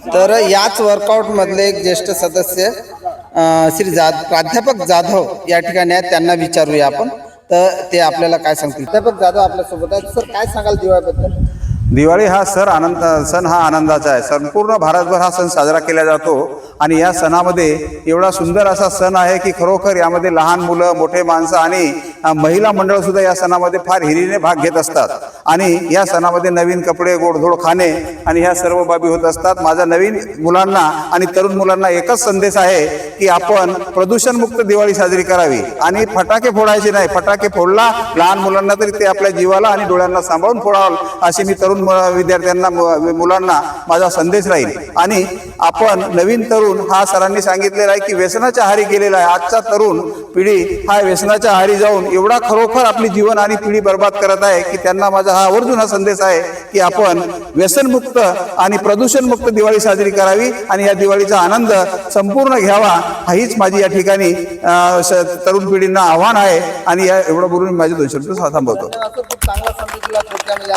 तर याच वर्कआउटमधले एक ज्येष्ठ सदस्य श्री प्राध्यापक जाधव या ठिकाणी आहेत, त्यांना विचारूया आपण. तर ते आपल्याला काय सांगतील. प्राध्यापक जाधव आपल्यासोबत आहेत. सर, काय सांगाल दिवाळीबद्दल? दिवाळी हा सण हा आनंदाचा आहे. संपूर्ण भारतभर हा सण साजरा केला जातो आणि या सणामध्ये एवढा सुंदर असा सण आहे की खरोखर यामध्ये लहान मुलं, मोठे माणसं आणि महिला मंडळ सुद्धा या सणामध्ये फार हिरीने भाग घेत असतात. आणि या सणामध्ये नवीन कपडे, गोडधोड खाणे आणि ह्या सर्व बाबी होत असतात. माझा नवीन मुलांना आणि तरुण मुलांना एकच संदेश आहे की आपण प्रदूषणमुक्त दिवाळी साजरी करावी आणि फटाके फोडायचे नाही. फटाके फोडला लहान मुलांना तरी ते आपल्या जीवाला आणि डोळ्यांना सांभाळून फोडावं, असे मी तरुण विद्यार्थ्यांना, मुलांना माझा संदेश राहील. आणि आपण नवीन तरुण हा सरांनी सांगितलेला आहे की व्यसनाच्या आहारी गेलेला आहे. आजचा तरुण पिढी हा व्यसनाच्या आहारी जाऊन एवढा खरोखर आपली जीवन आणि पिढी बर्बाद करत आहे की त्यांना माझा हा आवर्जून हा संदेश आहे की आपण व्यसनमुक्त आणि प्रदूषणमुक्त दिवाळी साजरी करावी आणि या दिवाळीचा आनंद संपूर्ण घ्यावा, हीच माझी या ठिकाणी तरुण पिढींना आव्हान आहे. आणि या एवढं बोलून माझे 2 शब्द थांबवतो. खूप चांगला संदेश दिला.